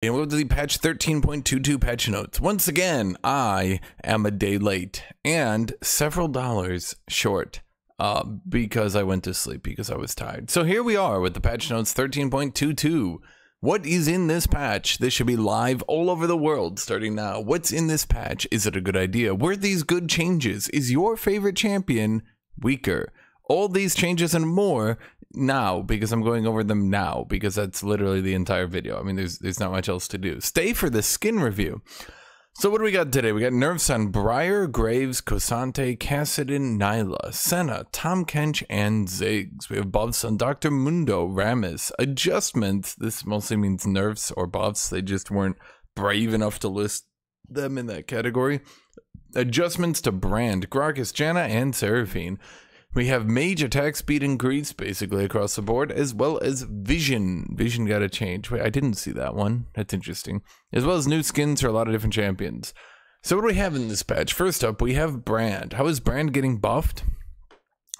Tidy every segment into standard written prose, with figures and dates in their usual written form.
And welcome to the patch 13.22 patch notes. Once again, I am a day late and several dollars short because I went to sleep because I was tired. So here we are with the patch notes 13.22. What is in this patch? This should be live all over the world starting now. What's in this patch? Is it a good idea? Were these good changes? Is your favorite champion weaker? All these changes and more now, because I'm going over them now, because that's literally the entire video. I mean, there's not much else to do. Stay for the skin review. So what do we got today? We got nerfs on Briar, Graves, K'Sante, Kassadin, Nyla, Senna, Tahm Kench, and Ziggs. We have buffs on Dr. Mundo, Rammus. Adjustments, this mostly means nerfs or buffs. They just weren't brave enough to list them in that category. Adjustments to Brand, Gragas, Janna, and Seraphine. We have mage attack speed increase basically across the board, as well as vision. Vision got a change. Wait, I didn't see that one. That's interesting. As well as new skins for a lot of different champions. So what do we have in this patch? First up, we have Brand. How is Brand getting buffed?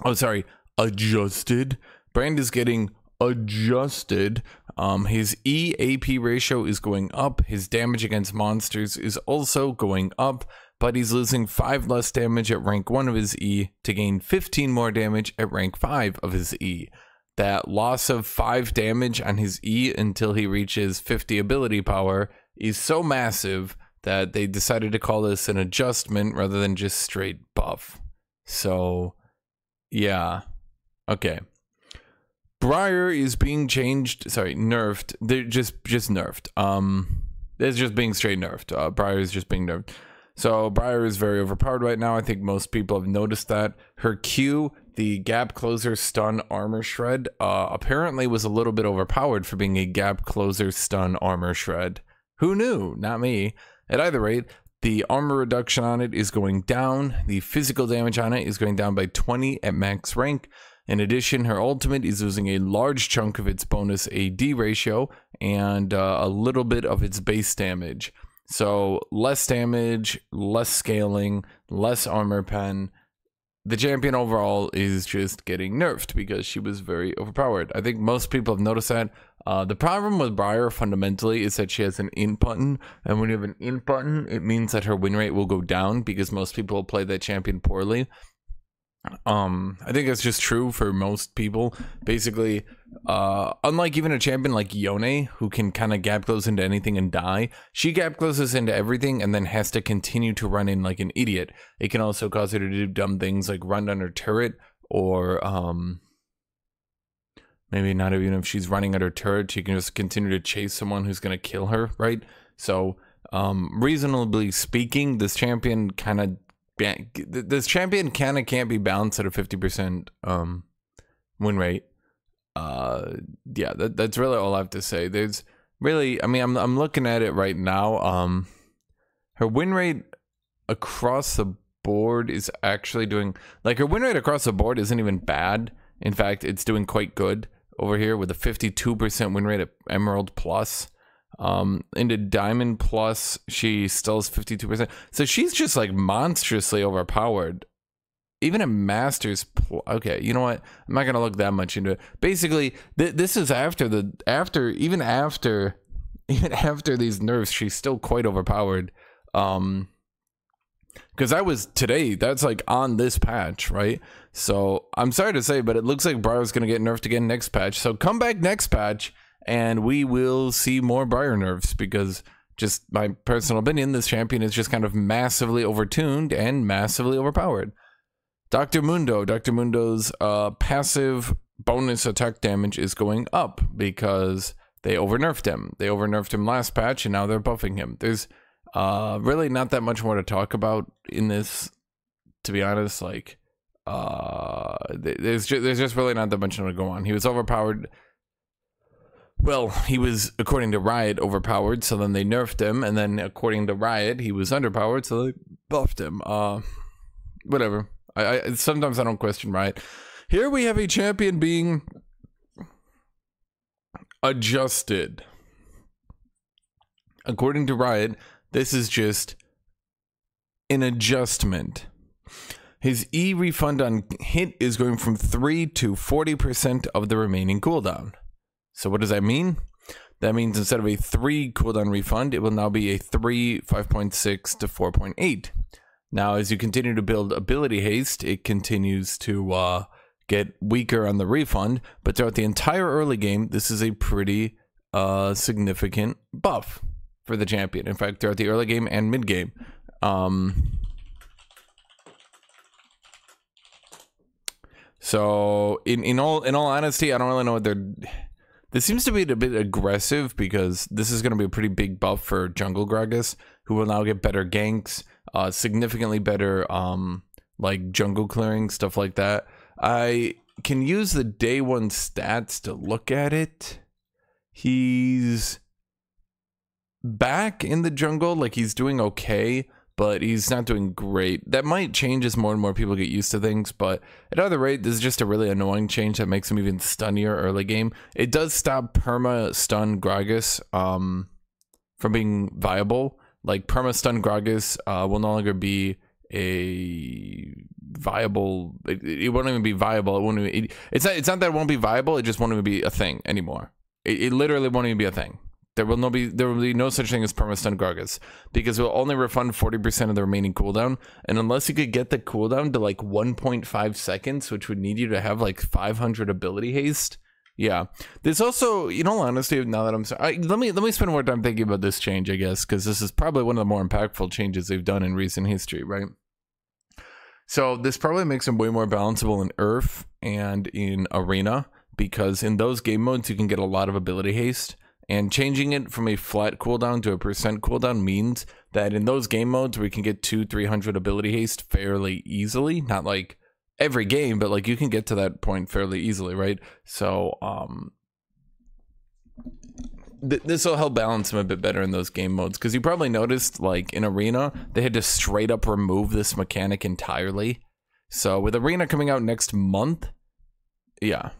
Oh, sorry, adjusted. Brand is getting adjusted. His EAP ratio is going up. His damage against monsters is also going up. But he's losing 5 less damage at rank 1 of his E to gain 15 more damage at rank 5 of his E. That loss of 5 damage on his E until he reaches 50 ability power is so massive that they decided to call this an adjustment rather than just straight buff. So, yeah. Okay. Briar is being changed, sorry, nerfed. They're just nerfed. It's just being straight nerfed. Briar is just being nerfed. So Briar is very overpowered right now. I think most people have noticed that. Her Q, the Gap Closer Stun Armor Shred, apparently was a little bit overpowered for being a Gap Closer Stun Armor Shred. Who knew? Not me. At either rate, the armor reduction on it is going down. The physical damage on it is going down by 20 at max rank. In addition, her ultimate is losing a large chunk of its bonus AD ratio and a little bit of its base damage. So less damage, less scaling, less armor pen. The champion overall is just getting nerfed because she was very overpowered. I think most people have noticed that. The problem with Briar fundamentally is that she has an in button, and when you have an in button, it means that her win rate will go down because most people play that champion poorly. I think that's just true for most people. Basically, unlike even a champion like Yone, who can kind of gap close into anything and die, she gap closes into everything and then has to continue to run in like an idiot. It can also cause her to do dumb things like run under turret, or maybe not even if she's running under turret, she can just continue to chase someone who's going to kill her, right? So, reasonably speaking, this champion kind of can't be balanced at a 50% win rate. Yeah, that's really all I have to say. There's really, I mean, I'm looking at it right now. Her win rate across the board is actually doing, like, her win rate across the board isn't even bad. In fact, it's doing quite good over here with a 52% win rate at Emerald Plus. Into Diamond Plus, she still has 52%. So she's just like monstrously overpowered. Even at Masters, okay, you know what? I'm not gonna look that much into it. Basically, this is even after these nerfs, she's still quite overpowered. Because that's like on this patch, right? So I'm sorry to say, but it looks like Briar's gonna get nerfed again next patch. So come back next patch, and we will see more Briar nerfs, because just my personal opinion, this champion is just kind of massively overtuned and massively overpowered. Dr. Mundo's passive bonus attack damage is going up because they overnerfed him. They overnerfed him last patch, and now they're buffing him. There's really not that much more to talk about in this, to be honest. Like, there's just really not that much more to go on. He was overpowered. Well, he was, according to Riot, overpowered, so then they nerfed him, and then according to Riot, he was underpowered, so they buffed him. Whatever. I sometimes I don't question Riot. Here we have a champion being adjusted. According to Riot, this is just an adjustment. His E refund on hit is going from 3 to 40% of the remaining cooldown. So what does that mean? That means instead of a 3 cooldown refund, it will now be a 3, 5.6 to 4.8. Now, as you continue to build ability haste, it continues to get weaker on the refund, but throughout the entire early game, this is a pretty significant buff for the champion. In fact, throughout the early game and mid game. So in all honesty, I don't really know what they're. This seems to be a bit aggressive because this is going to be a pretty big buff for Jungle Gragas, who will now get better ganks, significantly better like jungle clearing, stuff like that. I can use the day 1 stats to look at it. He's back in the jungle, like he's doing okay, but he's not doing great. That might change as more and more people get used to things, but at either rate, this is just a really annoying change that makes him even stunnier early game. It does stop perma stun Gragas from being viable. Like perma stun Gragas will no longer be a viable. It won't even be viable. It won't even, it's not that it won't be viable. It just won't even be a thing anymore. It literally won't even be a thing. There will be no such thing as perma-stun Gragas, because it will only refund 40% of the remaining cooldown, and unless you could get the cooldown to like 1.5 seconds, which would need you to have like 500 ability haste. Yeah, there's also, in all honesty, now that I'm sorry, let me spend more time thinking about this change, I guess, because this is probably one of the more impactful changes they've done in recent history, right? So this probably makes them way more balanceable in Earth and in Arena, because in those game modes you can get a lot of ability haste. And changing it from a flat cooldown to a percent cooldown means that in those game modes where you can get 200-300 ability haste fairly easily, not like every game, but like you can get to that point fairly easily, right? So this will help balance them a bit better in those game modes, because you probably noticed like in Arena they had to straight up remove this mechanic entirely. So with Arena coming out next month, yeah.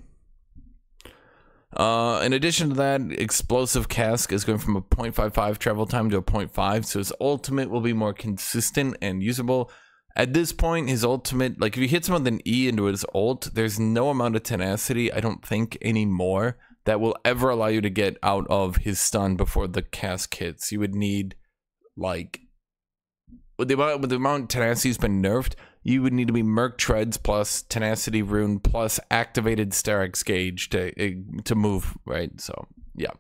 In addition to that, Explosive Cask is going from a 0.55 travel time to a 0.5, so his ultimate will be more consistent and usable. At this point, his ultimate, like if you hit someone with an E into his ult, there's no amount of tenacity, I don't think, anymore, that will ever allow you to get out of his stun before the cask hits. You would need, like, with the amount tenacity's been nerfed, you would need to be Merc Treads plus Tenacity Rune plus activated Sterak's Gauge to move, right? So, yeah.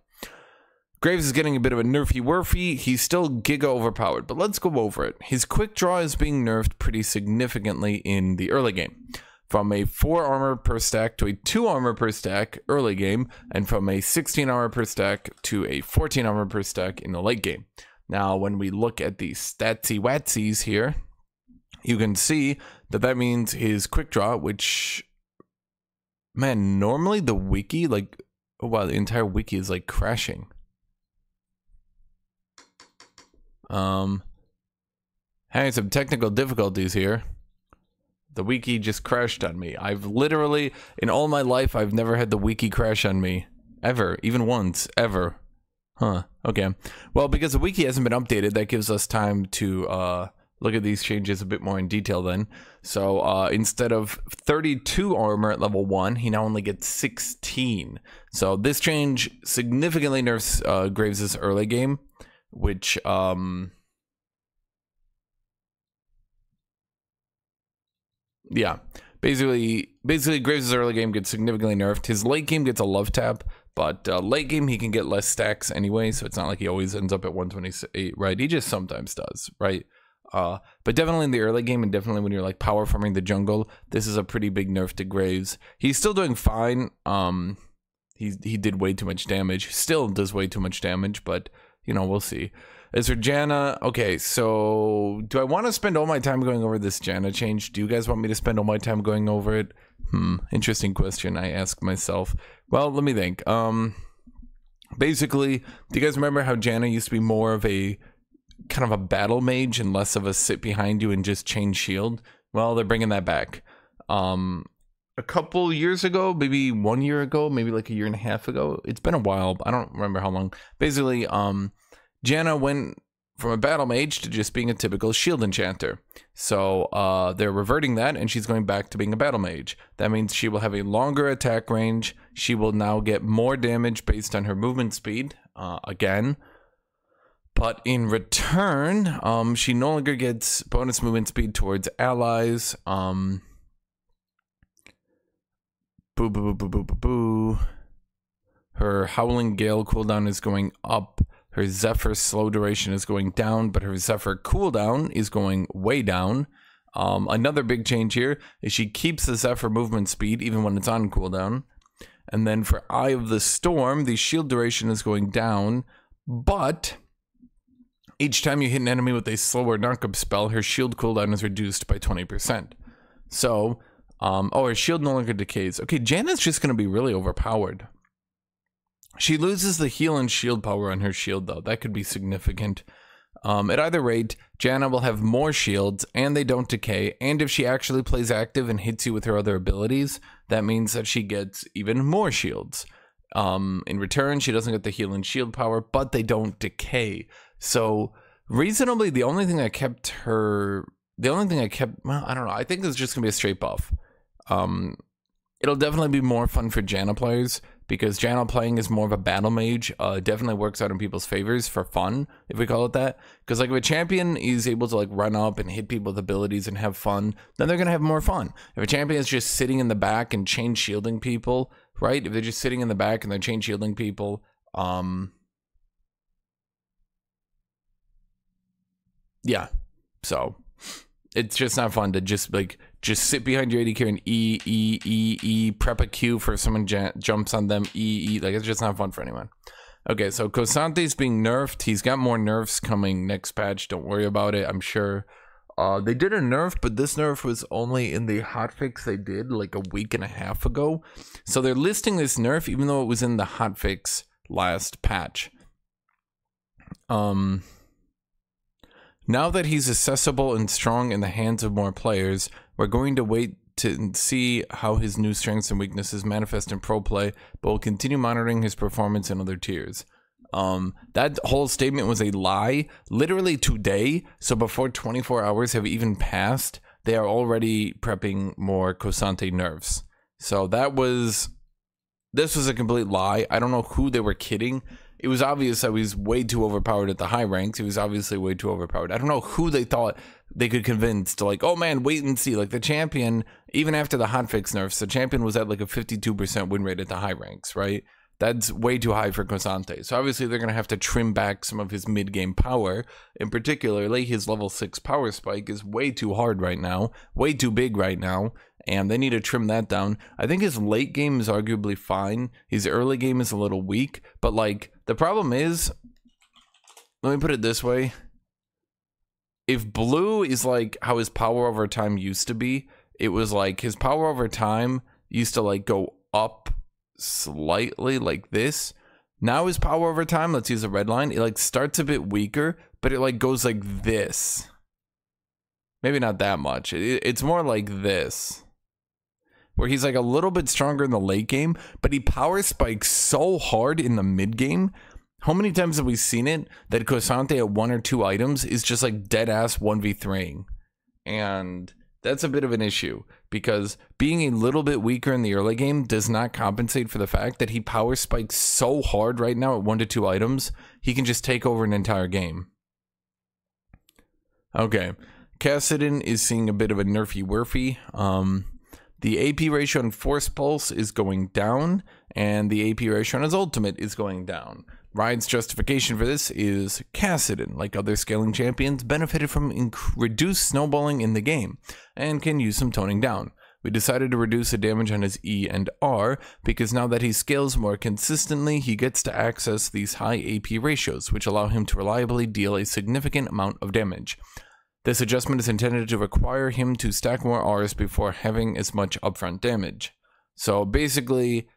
Graves is getting a bit of a nerfy-worfy. He's still giga overpowered, but let's go over it. His quick draw is being nerfed pretty significantly in the early game. From a 4 armor per stack to a 2 armor per stack early game, and from a 16 armor per stack to a 14 armor per stack in the late game. Now, when we look at the statsy-watsies here, you can see that that means his quick draw, which, man, normally the wiki, like, oh wow, the entire wiki is like crashing. Having some technical difficulties here. The wiki just crashed on me. I've literally, in all my life, I've never had the wiki crash on me. Ever. Even once. Ever. Huh. Okay. Well, because the wiki hasn't been updated, that gives us time to, look at these changes a bit more in detail then. So instead of 32 armor at level 1, he now only gets 16. So this change significantly nerfs Graves' early game, which yeah, basically Graves' early game gets significantly nerfed. His late game gets a love tap, but late game he can get less stacks anyway, so it's not like he always ends up at 128, right? He just sometimes does, right? But definitely in the early game, and definitely when you're like power farming the jungle, this is a pretty big nerf to Graves. He's still doing fine. He did way too much damage. Still does way too much damage, but you know, we'll see. As for Janna, okay, so do I want to spend all my time going over this Janna change? Do you guys want me to spend all my time going over it? Interesting question, I ask myself. Well, let me think. Basically, do you guys remember how Janna used to be more of a kind of a battle mage and less of a sit behind you and just chain shield? Well, they're bringing that back. A couple years ago, maybe 1 year ago, maybe like a year and a half ago, it's been a while, I don't remember how long. Basically, Janna went from a battle mage to just being a typical shield enchanter. So they're reverting that, and she's going back to being a battle mage. That means she will have a longer attack range. She will now get more damage based on her movement speed, again. But in return, she no longer gets bonus movement speed towards allies. Boo, boo, boo, boo, boo, boo, boo. Her Howling Gale cooldown is going up. Her Zephyr slow duration is going down, but her Zephyr cooldown is going way down. Another big change here is she keeps the Zephyr movement speed even when it's on cooldown. And then for Eye of the Storm, the shield duration is going down, but each time you hit an enemy with a slower knockup spell, her shield cooldown is reduced by 20%. So, her shield no longer decays. Okay, Janna's just going to be really overpowered. She loses the heal and shield power on her shield, though. That could be significant. At either rate, Janna will have more shields, and they don't decay. And if she actually plays active and hits you with her other abilities, that means that she gets even more shields. In return, she doesn't get the heal and shield power, but they don't decay. So, reasonably, the only thing that kept, well, I don't know. I think it's just going to be a straight buff. It'll definitely be more fun for Janna players, because Janna playing is more of a battle mage. Definitely works out in people's favors for fun, if we call it that. Because like if a champion is able to like run up and hit people with abilities and have fun, then they're gonna have more fun. If a champion is just sitting in the back and chain shielding people, right? If they're just sitting in the back and they're chain shielding people, yeah. So it's just not fun to just sit behind your AD carry and prep a Q for someone jumps on them, like it's just not fun for anyone. Okay, so Kosante's being nerfed. He's got more nerfs coming next patch. Don't worry about it, I'm sure. They did a nerf, but this nerf was only in the hotfix they did like a week and a half ago. So they're listing this nerf even though it was in the hotfix last patch. Now that he's accessible and strong in the hands of more players, we're going to wait to see how his new strengths and weaknesses manifest in pro play, but we'll continue monitoring his performance in other tiers. That whole statement was a lie. Literally today, so before 24 hours have even passed, they are already prepping more Kosante nerfs. So this was a complete lie. I don't know who they were kidding. It was obvious that he was way too overpowered at the high ranks. He was obviously way too overpowered. I don't know who they thought they could convince to like, oh man, wait and see. Like the champion, even after the hotfix nerfs, the champion was at like a 52% win rate at the high ranks, right? That's way too high for Kosante. So obviously they're going to have to trim back some of his mid-game power. In particularly, his level 6 power spike is way too hard right now, way too big right now, and they need to trim that down. I think his late game is arguably fine. His early game is a little weak, but like the problem is, let me put it this way. If blue is like how his power over time used to be, it was like his power over time used to like go up slightly like this. Now his power over time, let's use a red line, it like starts a bit weaker, but it like goes like this. Maybe not that much. It's more like this, where he's like a little bit stronger in the late game, but he power spikes so hard in the mid game. How many times have we seen it that Kosante at 1 or 2 items is just like dead ass 1v3ing? And that's a bit of an issue, because being a little bit weaker in the early game does not compensate for the fact that he power spikes so hard right now at 1 to 2 items, he can just take over an entire game. Okay, Kassadin is seeing a bit of a nerfy-worfy. The AP ratio on Force Pulse is going down, and the AP ratio on his ultimate is going down. Riot's justification for this is Kassadin, like other scaling champions, benefited from reduced snowballing in the game, and can use some toning down. We decided to reduce the damage on his E and R, because now that he scales more consistently, he gets to access these high AP ratios, which allow him to reliably deal a significant amount of damage. This adjustment is intended to require him to stack more Rs before having as much upfront damage. So basically,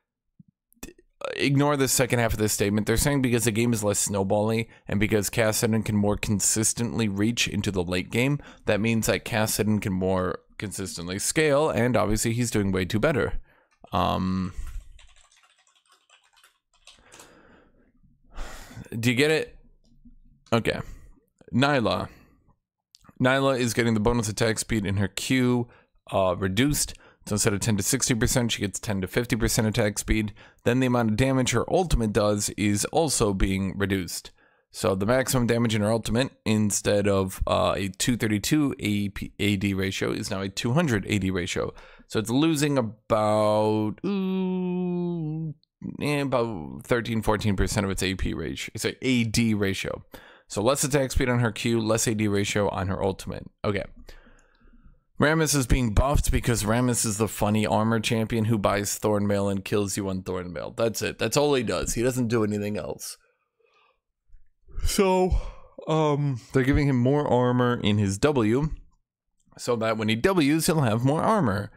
ignore the second half of this statement. They're saying because the game is less snowbally and because Kassadin can more consistently reach into the late game, that means that Kassadin can more consistently scale, and obviously he's doing way too better. Do you get it? Okay. Nyla is getting the bonus attack speed in her Q reduced. So instead of 10 to 60%, she gets 10 to 50% attack speed. Then the amount of damage her ultimate does is also being reduced. So the maximum damage in her ultimate, instead of a 232 AD ratio, is now a 200 AD ratio. So it's losing about 13-14% of its AP ratio. It's an AD ratio. So less attack speed on her Q, less AD ratio on her ultimate. Okay. Rammus is being buffed because Rammus is the funny armor champion who buys Thornmail and kills you on Thornmail. That's it. That's all he does. He doesn't do anything else. So, they're giving him more armor in his W, so that when he Ws, he'll have more armor.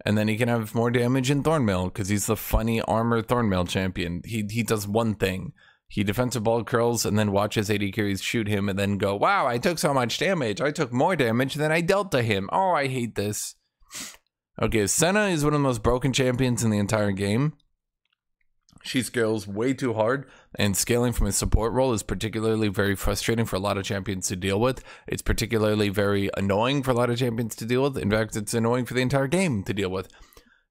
And then he can have more damage in Thornmail, because he's the funny armor Thornmail champion. He does one thing. He defensive ball curls and then watches AD carries shoot him and then go, wow, I took so much damage. I took more damage than I dealt to him. Oh, I hate this. Okay, Senna is one of the most broken champions in the entire game. She scales way too hard, and scaling from his support role is particularly very frustrating for a lot of champions to deal with. It's particularly very annoying for a lot of champions to deal with. In fact, it's annoying for the entire game to deal with.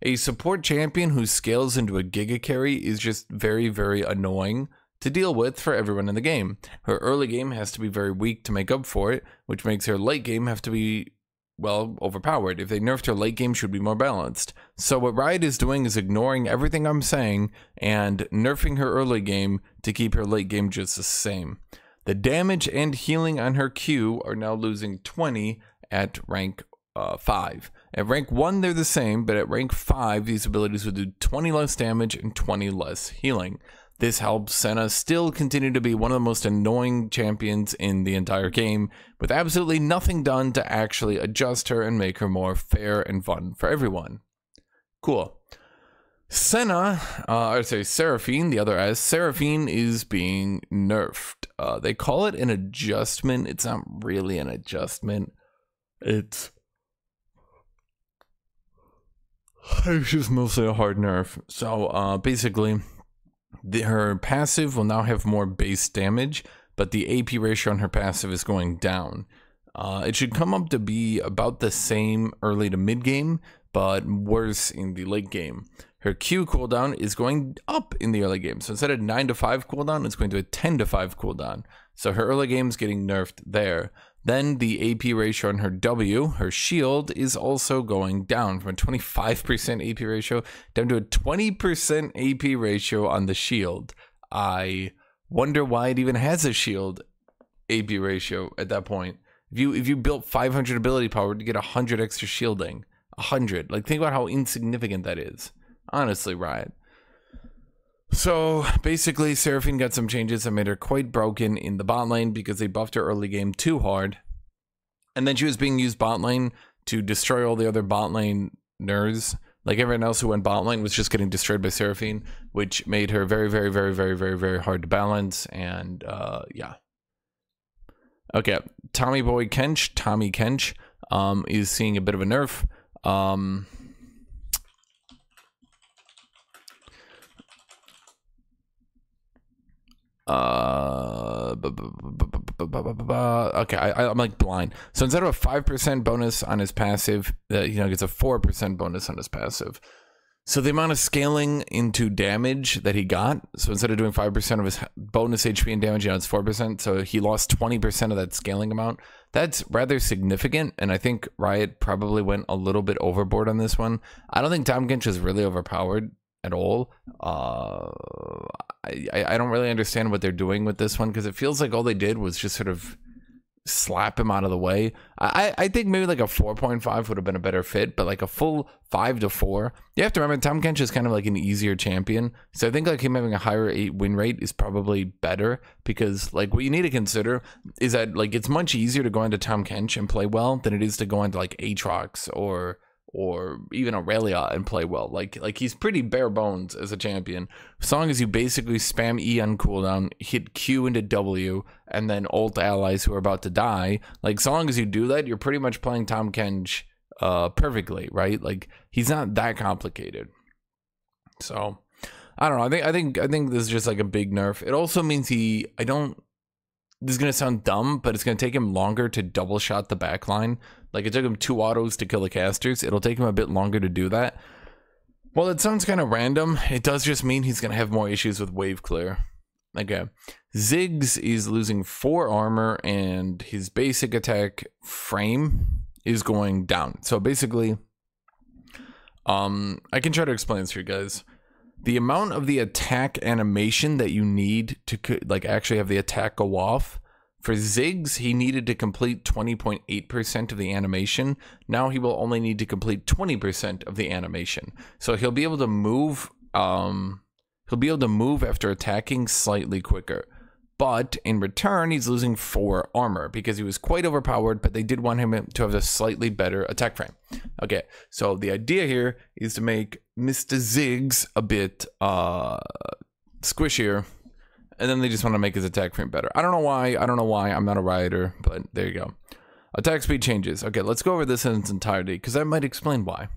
A support champion who scales into a Giga Carry is just very, very annoying to deal with for everyone in the game. Her early game has to be very weak to make up for it, which makes her late game have to be, well, overpowered. If they nerfed her late game, she would be more balanced. So what Riot is doing is ignoring everything I'm saying and nerfing her early game to keep her late game just the same. The damage and healing on her Q are now losing 20 at rank 5. At rank 1, they're the same, but at rank 5, these abilities will do 20 less damage and 20 less healing. This helps Senna still continue to be one of the most annoying champions in the entire game, with absolutely nothing done to actually adjust her and make her more fair and fun for everyone. Cool. Senna, Seraphine, the other S, Seraphine is being nerfed. They call it an adjustment. It's not really an adjustment. It's just mostly a hard nerf. So basically, her passive will now have more base damage, but the AP ratio on her passive is going down. It should come up to be about the same early to mid game, but worse in the late game. Her Q cooldown is going up in the early game. So instead of 9 to 5 cooldown, it's going to a 10 to 5 cooldown. So her early game is getting nerfed there. Then the AP ratio on her W, her shield, is also going down from a 25% AP ratio down to a 20% AP ratio on the shield. I wonder why it even has a shield AP ratio at that point. If you built 500 ability power to get 100 extra shielding, 100. Like, think about how insignificant that is. Honestly, Riot. So basically, Seraphine got some changes that made her quite broken in the bot lane because they buffed her early game too hard. And then she was being used bot lane to destroy all the other bot lane nerds. Like everyone else who went bot lane was just getting destroyed by Seraphine, which made her very, very, very, very, very, very hard to balance. And yeah. Okay, Tommy Kench, is seeing a bit of a nerf. Okay, I'm like blind. So instead of a 5% bonus on his passive, gets a 4% bonus on his passive. So the amount of scaling into damage that he got, so instead of doing 5% of his bonus HP and damage, it's 4%. So he lost 20% of that scaling amount. That's rather significant, and I think Riot probably went a little bit overboard on this one. I don't think Tahm Kench is really overpowered at all. I don't really understand what they're doing with this one, because it feels like all they did was just sort of slap him out of the way. I think maybe like a 4.5 would have been a better fit, but like a full 5 to 4. You have to remember, Tahm Kench is kind of like an easier champion, so I think like him having a higher 8 win rate is probably better, because like what you need to consider is that like it's much easier to go into Tahm Kench and play well than it is to go into like Aatrox or even Aurelia and play well. Like he's pretty bare bones as a champion. As long as you basically spam E on cooldown, hit Q into W, and then ult allies who are about to die, like so long as you do that, you're pretty much playing Tahm Kench perfectly, right? Like he's not that complicated. So I don't know. I think this is just like a big nerf. It also means this is going to sound dumb, but it's going to take him longer to double shot the back line. Like, it took him 2 autos to kill the casters. It'll take him a bit longer to do that. Well, it sounds kind of random. It does just mean he's going to have more issues with wave clear. Okay. Ziggs is losing 4 armor, and his basic attack frame is going down. So basically, I can try to explain this to you guys. The amount of the attack animation that you need to like actually have the attack go off, for Ziggs, he needed to complete 20.8% of the animation. Now he will only need to complete 20% of the animation. So he'll be able to move. He'll be able to move after attacking slightly quicker. But in return, he's losing 4 armor because he was quite overpowered, but they did want him to have a slightly better attack frame. Okay, so the idea here is to make Mr. Ziggs a bit squishier, and then they just want to make his attack frame better. I don't know why. I'm not a rioter, but there you go. Attack speed changes. Okay, let's go over this in its entirety because that might explain why.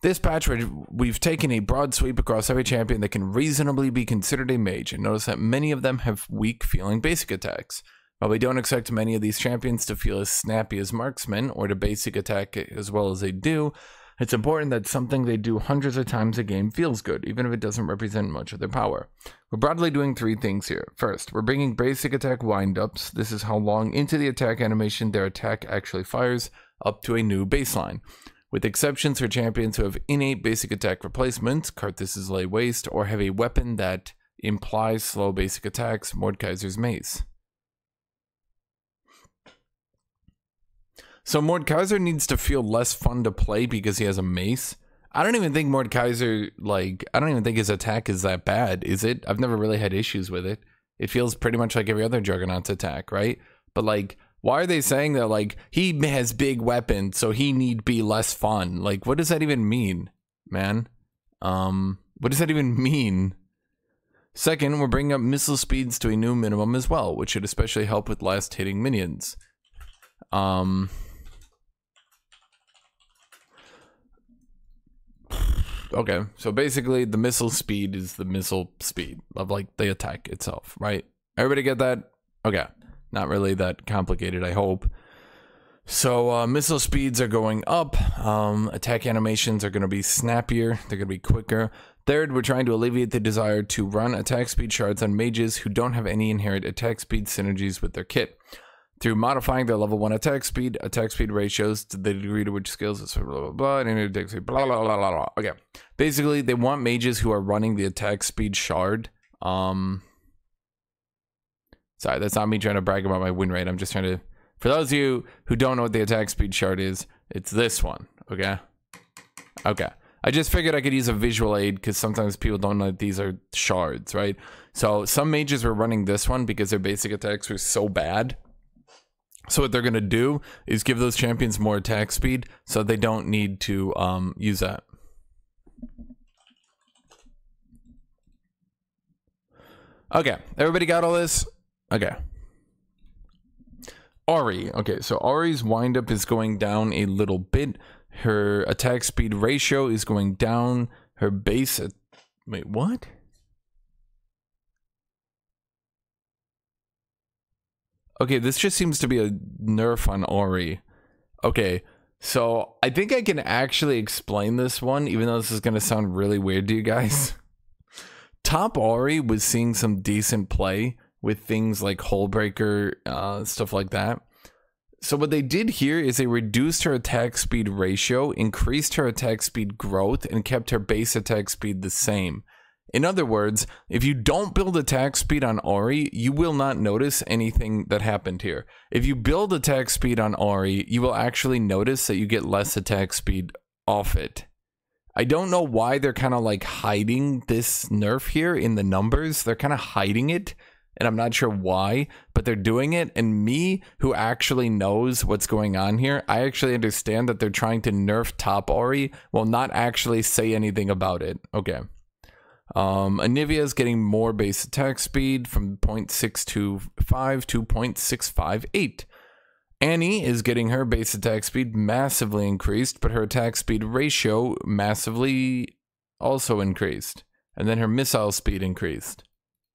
This patch, we've taken a broad sweep across every champion that can reasonably be considered a mage, and notice that many of them have weak feeling basic attacks. While we don't expect many of these champions to feel as snappy as marksmen, or to basic attack as well as they do, it's important that something they do hundreds of times a game feels good, even if it doesn't represent much of their power. We're broadly doing 3 things here. First, we're bringing basic attack windups. This is how long into the attack animation their attack actually fires, up to a new baseline. With exceptions for champions who have innate basic attack replacements, Karthus' Lay Waste, or have a weapon that implies slow basic attacks, Mordekaiser's Mace. So Mordekaiser needs to feel less fun to play because he has a mace. I don't even think Mordekaiser, I don't even think his attack is that bad, is it? I've never really had issues with it. It feels pretty much like every other Juggernaut's attack, right? But why are they saying that, he has big weapons, so he need be less fun? What does that even mean, man? What does that even mean? Second, we're bringing up missile speeds to a new minimum as well, which should especially help with last hitting minions. Okay, so basically the missile speed is the missile speed of the attack itself, right? Everybody get that? Okay. Not really that complicated, I hope. So missile speeds are going up. Attack animations are going to be snappier. They're going to be quicker. Third, we're trying to alleviate the desire to run attack speed shards on mages who don't have any inherent attack speed synergies with their kit. Through modifying their level 1 attack speed ratios to the degree to which skills is blah blah blah, and attack speed blah blah blah blah blah. Okay, basically they want mages who are running the attack speed shard. Sorry, that's not me trying to brag about my win rate. I'm just trying to, for those of you who don't know what the attack speed shard is, it's this one, okay? Okay. I just figured I could use a visual aid because sometimes people don't know that these are shards, right? So some mages were running this one because their basic attacks were so bad. So what they're going to do is give those champions more attack speed so they don't need to use that. Okay, everybody got all this? Okay. Ahri. Okay, so Ahri's windup is going down a little bit. Her attack speed ratio is going down. Her base... Wait, what? Okay, this just seems to be a nerf on Ahri. Okay, so I think I can actually explain this one, even though this is going to sound really weird to you guys. Top Ahri was seeing some decent play with things like Hullbreaker, stuff like that. So what they did here is they reduced her attack speed ratio, increased her attack speed growth, and kept her base attack speed the same. In other words, if you don't build attack speed on Ahri, you will not notice anything that happened here. If you build attack speed on Ahri, you will actually notice that you get less attack speed off it. I don't know why they're kind of hiding this nerf here in the numbers. They're kind of hiding it, and I'm not sure why, but they're doing it. And me, who actually knows what's going on here, I actually understand that they're trying to nerf top Ahri while not actually say anything about it. Okay. Anivia is getting more base attack speed from 0.625 to 0.658. Annie is getting her base attack speed massively increased, but her attack speed ratio massively also increased. And then her missile speed increased.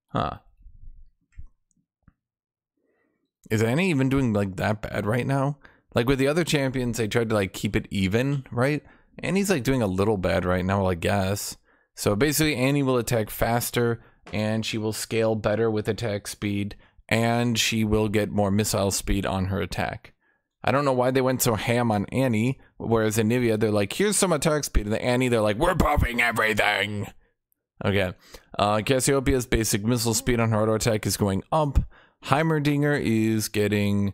Huh. Is Annie even doing like that bad right now? Like with the other champions, they tried to like keep it even, right? Annie's like doing a little bad right now, I guess. So basically Annie will attack faster and she will scale better with attack speed and she will get more missile speed on her attack. I don't know why they went so ham on Annie, whereas in Nivea, they're like, here's some attack speed. And the Annie, they're like, we're buffing everything. Okay. Cassiopeia's basic missile speed on her auto attack is going up. Heimerdinger is getting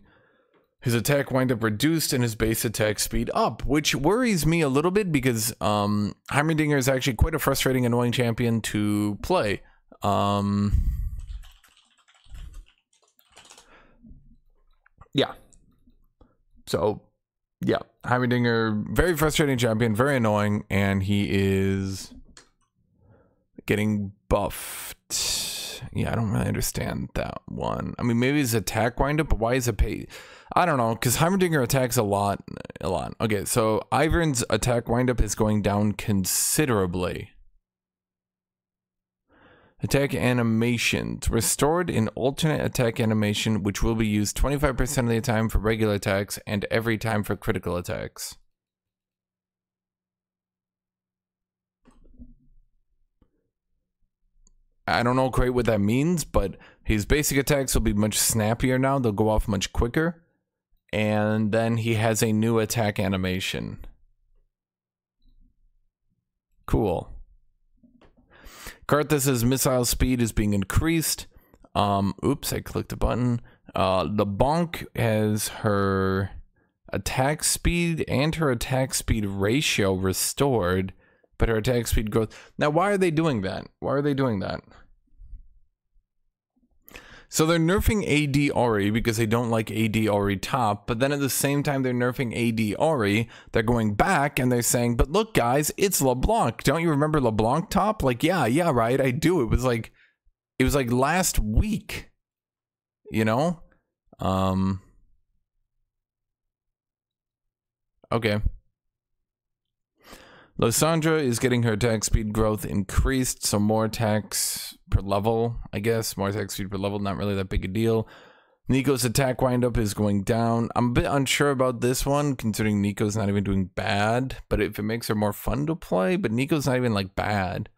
his attack windup reduced and his base attack speed up, which worries me a little bit because Heimerdinger is actually quite a frustrating, annoying champion to play. Yeah. So, yeah, Heimerdinger, very frustrating champion, very annoying, and he is getting buffed. Yeah, I don't really understand that one. I mean, maybe his attack windup, but why is it pay? I don't know, because Heimerdinger attacks a lot. Okay, so Ivern's attack windup is going down considerably. Attack animations. Restored in alternate attack animation, which will be used 25% of the time for regular attacks and every time for critical attacks. I don't know quite what that means, but his basic attacks will be much snappier now. They'll go off much quicker. And then he has a new attack animation. Cool. Karthus's missile speed is being increased. Oops, I clicked a button. LeBlanc has her attack speed and her attack speed ratio restored, but her attack speed growth. Now, why are they doing that? Why are they doing that? So they're nerfing AD Ahri because they don't like AD Ahri top, but then at the same time they're nerfing AD Ahri, they're going back and they're saying, but look guys, it's LeBlanc. Don't you remember LeBlanc top? Like, yeah, right, I do. It was like last week, you know? Okay. Lysandra is getting her attack speed growth increased, so more attacks per level, I guess. More attack speed per level, not really that big a deal. Nico's attack windup is going down. I'm a bit unsure about this one, considering Nico's not even doing bad, but if it makes her more fun to play, but Nico's not even, like, bad.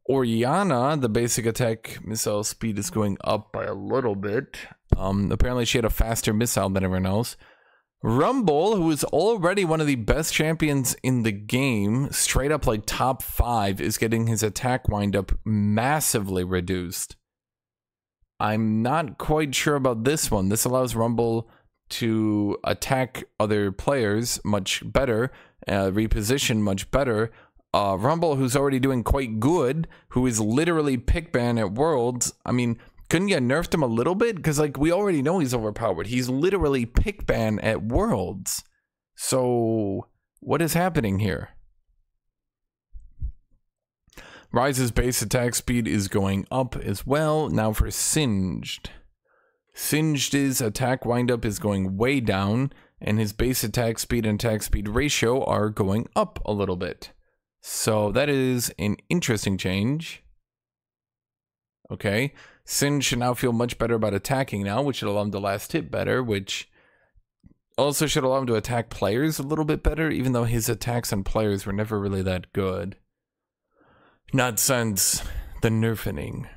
Orianna, the basic attack missile speed is going up by a little bit. Apparently she had a faster missile than everyone else. Rumble, who is already one of the best champions in the game, straight up like top 5, is getting his attack windup massively reduced. I'm not quite sure about this one. This allows Rumble to attack other players much better, reposition much better. Rumble, who's already doing quite good, who is literally pick ban at Worlds, I mean, couldn't you have nerfed him a little bit? Because, like, we already know he's overpowered. He's literally pick ban at Worlds. So, what is happening here? Ryze's base attack speed is going up as well. Now for Singed. Singed's attack windup is going way down, and his base attack speed and attack speed ratio are going up a little bit. So, that is an interesting change. Okay. Sin should now feel much better about attacking now, which should allow him to last hit better, which also should allow him to attack players a little bit better, even though his attacks on players were never really that good. Not since the nerfing.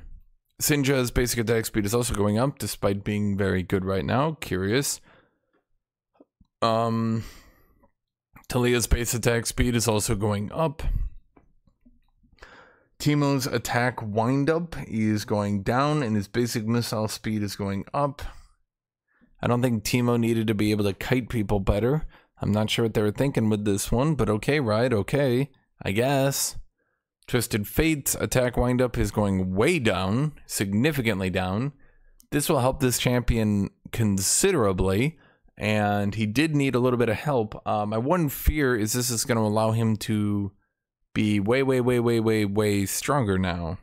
Sinja's basic attack speed is also going up, despite being very good right now. Curious. Talia's base attack speed is also going up. Teemo's attack windup is going down and his basic missile speed is going up. I don't think Teemo needed to be able to kite people better. I'm not sure what they were thinking with this one, but okay, right, okay, I guess. Twisted Fate's attack windup is going way down, significantly down. This will help this champion considerably, and he did need a little bit of help. My one fear is this is going to allow him to be way stronger now.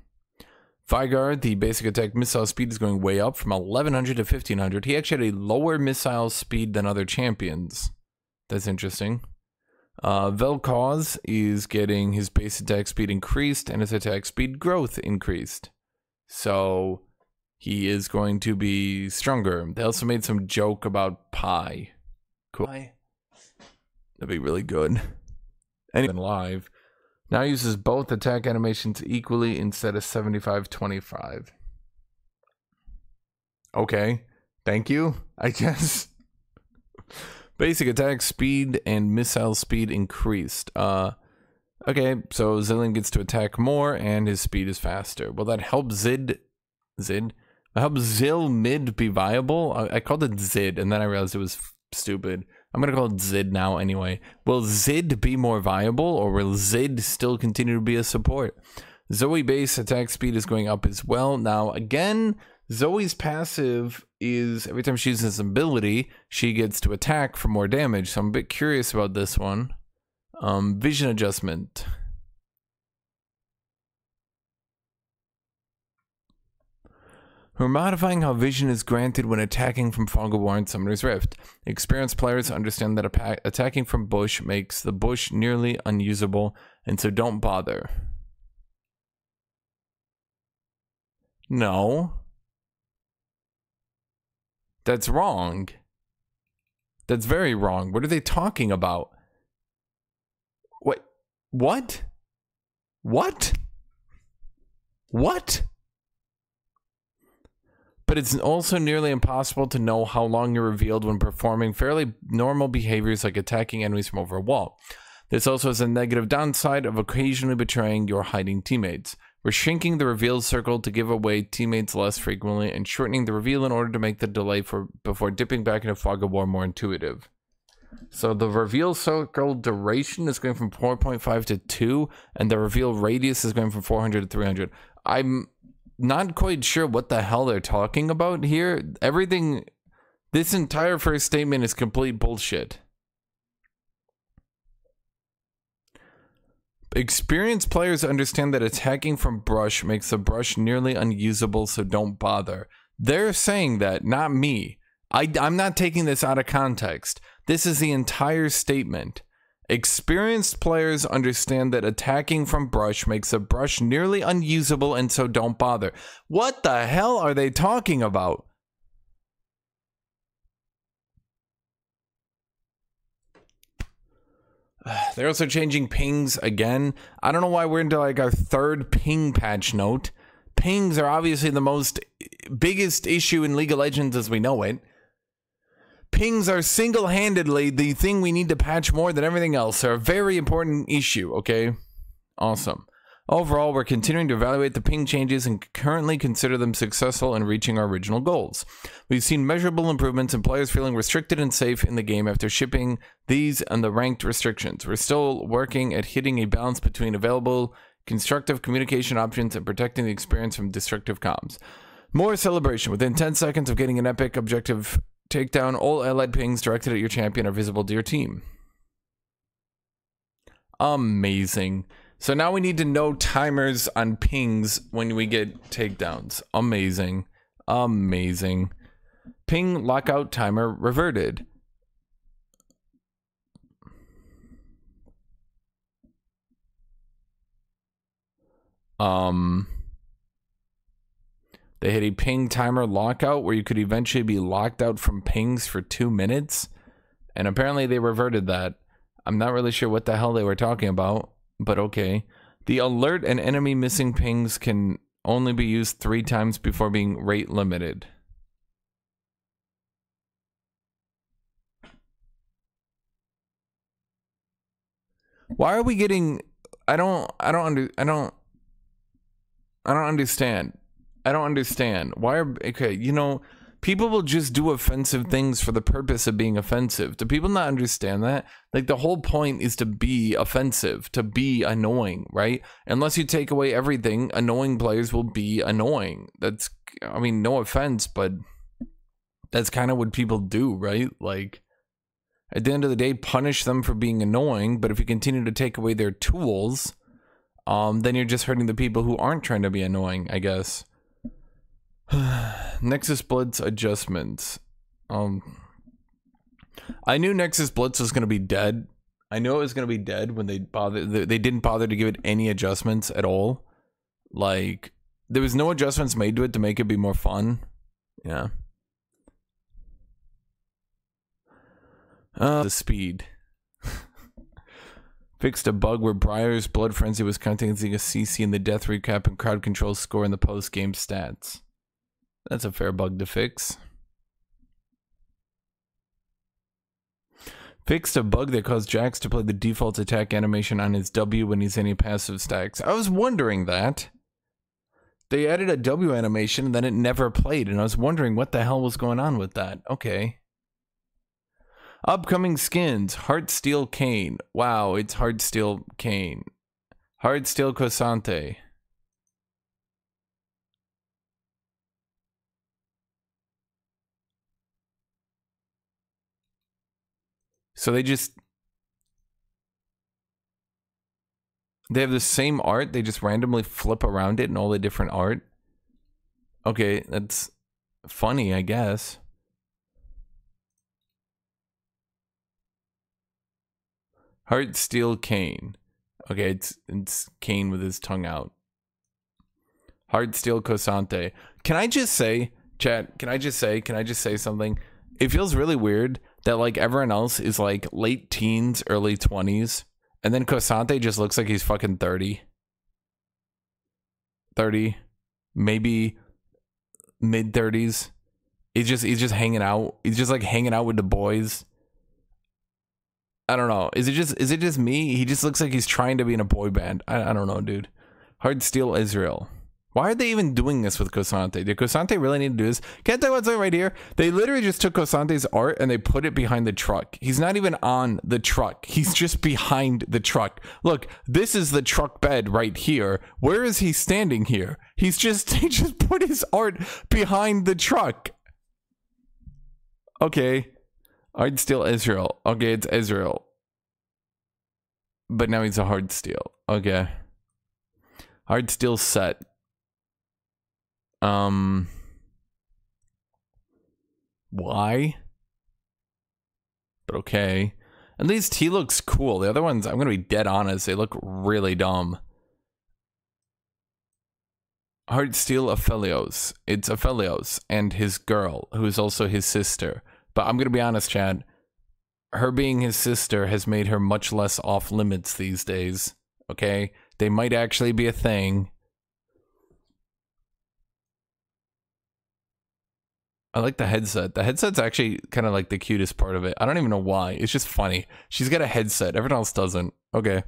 Vigard, the basic attack missile speed is going way up from 1100 to 1500. He actually had a lower missile speed than other champions. That's interesting. Vel'Koz is getting his base attack speed increased and his attack speed growth increased. So he is going to be stronger. They also made some joke about pie. Cool. That'd be really good. And live. Now uses both attack animations equally instead of 75-25. Okay. Thank you, I guess. Basic attack speed and missile speed increased. Okay, so Zilean gets to attack more and his speed is faster. Will that help Zid? Help Zil mid be viable? I called it Zid and then I realized it was stupid. I'm gonna call it Zid now anyway. Will Zid be more viable or will Zid still continue to be a support? Zoe base attack speed is going up as well. Now again, Zoe's passive is every time she uses an ability, she gets to attack for more damage. So I'm a bit curious about this one. Vision adjustment. We're modifying how vision is granted when attacking from Fog of War and Summoner's Rift. Experienced players understand that attacking from bush makes the bush nearly unusable, and so don't bother. No. That's wrong. That's very wrong. What are they talking about? What? What? What? What? But it's also nearly impossible to know how long you're revealed when performing fairly normal behaviors like attacking enemies from over a wall. This also has a negative downside of occasionally betraying your hiding teammates. We're shrinking the reveal circle to give away teammates less frequently and shortening the reveal in order to make the delay before dipping back into Fog of War more intuitive. So the reveal circle duration is going from 4.5 to 2, and the reveal radius is going from 400 to 300. I'm not quite sure what the hell they're talking about here. Everything, this entire first statement is complete bullshit. Experienced players understand that attacking from brush makes the brush nearly unusable, so don't bother. They're saying that, not me. I'm not taking this out of context. This is the entire statement. Experienced players understand that attacking from brush makes a brush nearly unusable, and so don't bother. What the hell are they talking about? They're also changing pings again. I don't know why we're into like our third ping patch note. Pings are obviously the biggest issue in League of Legends as we know it. Pings are single-handedly the thing we need to patch more than everything else. They're a very important issue, okay? Awesome. Overall, we're continuing to evaluate the ping changes and currently consider them successful in reaching our original goals. We've seen measurable improvements in players feeling restricted and safe in the game after shipping these and the ranked restrictions. We're still working at hitting a balance between available constructive communication options and protecting the experience from destructive comms. More celebration. Within 10 seconds of getting an epic objective takedown, all allied pings directed at your champion are visible to your team. Amazing. So now we need to know timers on pings when we get takedowns. Amazing. Amazing. Ping lockout timer reverted. They had a ping timer lockout where you could eventually be locked out from pings for 2 minutes. And apparently they reverted that. I'm not really sure what the hell they were talking about, but okay. The alert and enemy missing pings can only be used 3 times before being rate limited. Why are we getting... I don't understand. I don't understand. Why are... Okay, you know, people will just do offensive things for the purpose of being offensive. Do people not understand that? Like, the whole point is to be offensive, to be annoying, right? Unless you take away everything, annoying players will be annoying. That's... I mean, no offense, but that's kind of what people do, right? Like, at the end of the day, punish them for being annoying, but if you continue to take away their tools, then you're just hurting the people who aren't trying to be annoying, I guess. Nexus Blitz adjustments. I knew Nexus Blitz was going to be dead. I knew it was going to be dead when they didn't bother to give it any adjustments at all. Like, There was no adjustments made to it to make it be more fun. Yeah. The speed. Fixed a bug where Briar's Blood Frenzy was counting as a CC in the death recap and crowd control score in the post-game stats. That's a fair bug to fix. Fixed a bug that caused Jax to play the default attack animation on his W when he's in any passive stacks. I was wondering that. They added a W animation and then it never played, and I was wondering what the hell was going on with that. Okay. Upcoming skins. Heartsteel Kane. Wow, it's Heartsteel Kane. Heartsteel Cosante. So they have the same art, they just randomly flip around it and all the different art. Okay, that's funny, I guess. Heartsteel Kane. Okay, it's Kane with his tongue out. Heartsteel Cosante. Can I just say, chat, can I just say something? It feels really weird that like everyone else is like late teens, early 20s, and then Cosante just looks like he's fucking 30. 30, maybe mid 30s. He's just hanging out. He's just like hanging out with the boys. I don't know. Is it just me? He just looks like he's trying to be in a boy band. I don't know, dude. Heartsteel Israel. Why are they even doing this with Cosante? Did Cosante really need to do this? Can I tell you what's right here? They literally just took Cosante's art and they put it behind the truck. He's not even on the truck. He's just behind the truck. Look, this is the truck bed right here. Where is he standing here? He just put his art behind the truck. Okay. Heartsteel Israel. Okay, it's Israel. But now he's a Heartsteel. Okay. Heartsteel set. Why? But okay. At least he looks cool. The other ones, I'm gonna be dead honest, they look really dumb. Heartsteel Aphelios. It's Aphelios and his girl, who is also his sister. But I'm gonna be honest, Chad. Her being his sister has made her much less off limits these days. Okay? They might actually be a thing. I like the headset. The headset's actually kind of like the cutest part of it. I don't even know why. It's just funny. She's got a headset. Everyone else doesn't. Okay.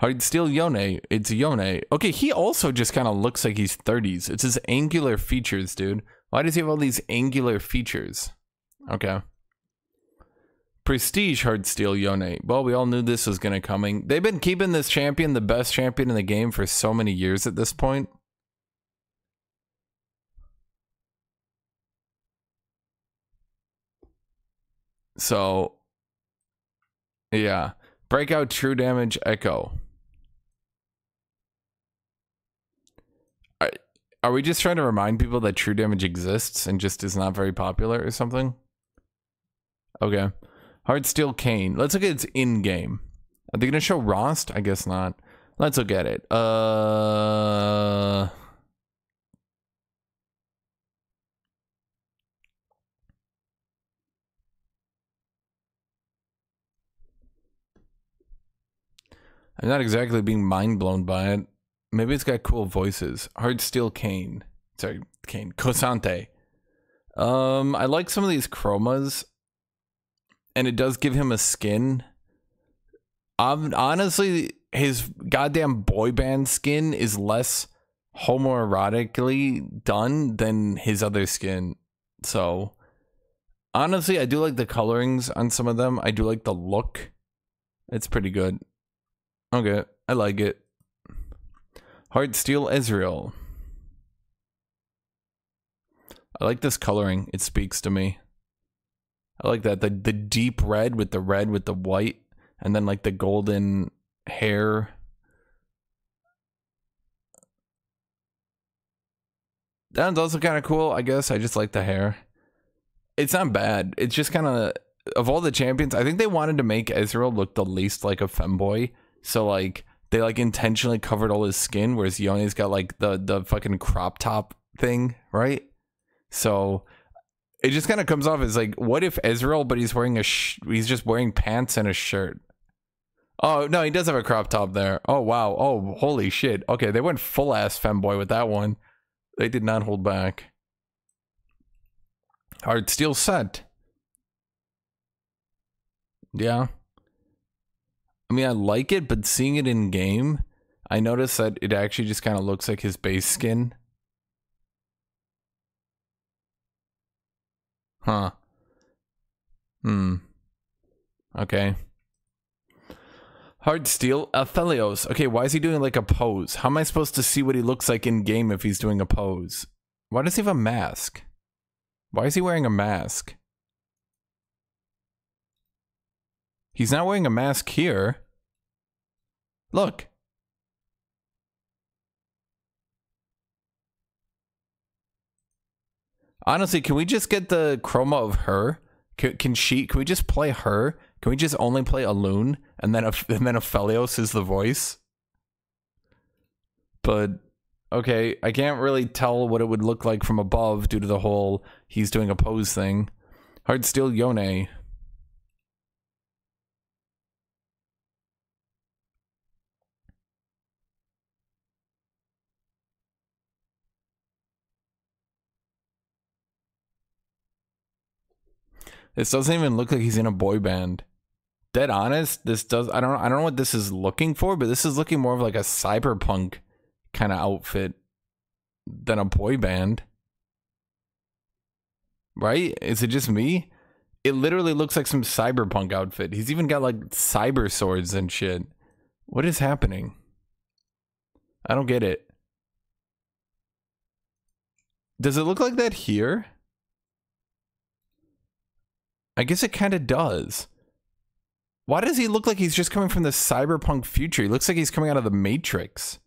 Heartsteel Yone. It's Yone. Okay, he also just kind of looks like he's 30s. It's his angular features, dude. Why does he have all these angular features? Okay. Prestige Heartsteel Yone. Well, we all knew this was going to coming. They've been keeping this champion the best champion in the game for so many years at this point. So, yeah. Breakout True Damage Echo. Are we just trying to remind people that True Damage exists and just is not very popular or something? Okay. Heartsteel Kane. Let's look at its in-game. Are they going to show Rost? I guess not. Let's look at it. I'm not exactly being mind blown by it. Maybe it's got cool voices. Heartsteel Kane. Sorry, Kane. Cosante. I like some of these chromas. And it does give him a skin. Honestly, his goddamn boy band skin is less homoerotically done than his other skin. So, honestly, I do like the colorings on some of them. I do like the look. It's pretty good. Okay, I like it. Heartsteel Israel. I like this coloring. It speaks to me. I like that. The deep red with the white. And then like the golden hair. That one's also kind of cool, I guess. I just like the hair. It's not bad. It's just kind of all the champions, I think they wanted to make Ezreal look the least like a femboy. So like they like intentionally covered all his skin, whereas Yone's got like the fucking crop top thing, right? So it just kind of comes off as like, what if Ezreal, but he's wearing he's just wearing pants and a shirt. Oh no, he does have a crop top there. Oh wow. Oh holy shit. Okay, they went full ass femboy with that one. They did not hold back. Hard steel set. Yeah. I mean, I like it, but seeing it in game, I noticed that it actually just kind of looks like his base skin. Huh. Okay. Hard steel. Aphelios. Okay, why is he doing like a pose? How am I supposed to see what he looks like in game if he's doing a pose? Why does he have a mask? Why is he wearing a mask? He's not wearing a mask here. Look. Honestly, can we just get the chroma of her? Can we just play her? Can we just only play Alune and then Aphelios is the voice? But okay, I can't really tell what it would look like from above due to the whole he's doing a pose thing. Hard steel Yone. This doesn't even look like he's in a boy band. Dead honest, this does. I don't know what this is looking for, but this is looking more of like a cyberpunk kind of outfit than a boy band. Right? Is it just me? It literally looks like some cyberpunk outfit. He's even got like cyber swords and shit. What is happening? I don't get it. Does it look like that here? I guess it kind of does. Why does he look like he's just coming from the cyberpunk future? He looks like he's coming out of the Matrix.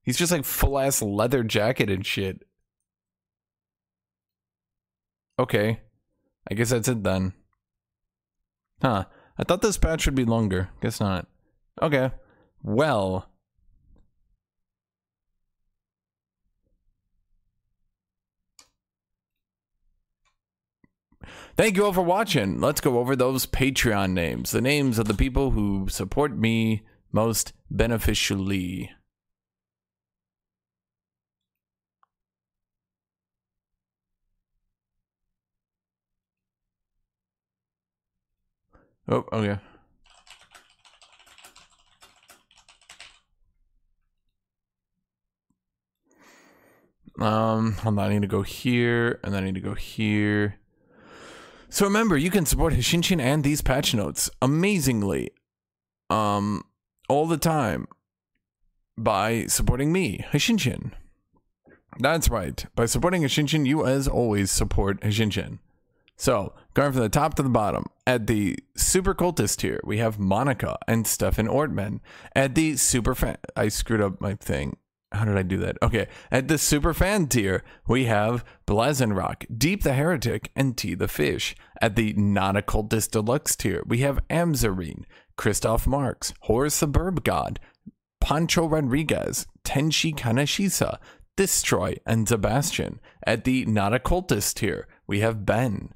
He's just like full ass leather jacket and shit. Okay. I guess that's it then. Huh. I thought this patch would be longer. Guess not. Okay. Well. Thank you all for watching. Let's go over those Patreon names. The names of the people who support me most beneficially. Oh, okay. Hold on, I need to go here, and then I need to go here. So remember, you can support Hshin-Chin and these patch notes amazingly, all the time by supporting me, Hshin-Chin. That's right. By supporting Hshin-Chin, you as always support Hshin-Chin. So, going from the top to the bottom, at the Super Cultist tier, we have Monica and Stefan Ortman. At the Super Fan... I screwed up my thing. How did I do that? Okay. At the Super Fan tier, we have Blazenrock, Deep the Heretic, and T the Fish. At the Non-Occultist Deluxe tier, we have Amzarine, Christoph Marx, Horus the Burb God, Pancho Rodriguez, Tenshi Kanashisa, Destroy, and Sebastian. At the Not-Occultist tier, we have Ben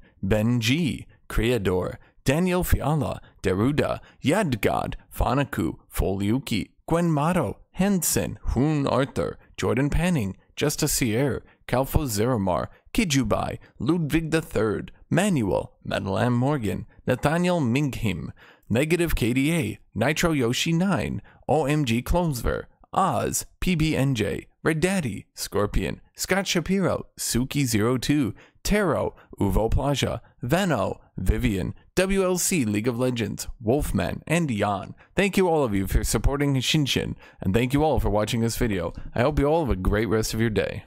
G, Creador, Daniel Fiala, Deruda, Yadgod, Fanaku, Foliuki, Gwen Mato, Hansen, Hoon Arthur, Jordan Panning, Justicier, Calfo Zeramar, Kijubai, Ludwig III, Manuel, Madeline Morgan, Nathaniel Minghim, Negative KDA, Nitro Yoshi 9, OMG Clover, Oz, PBNJ, Red Daddy, Scorpion, Scott Shapiro, Suki02, Taro, Uvo Plaja, Veno, Vivian, WLC League of Legends, Wolfman, and Jan. Thank you all of you for supporting Hshin-Chin, and thank you all for watching this video. I hope you all have a great rest of your day.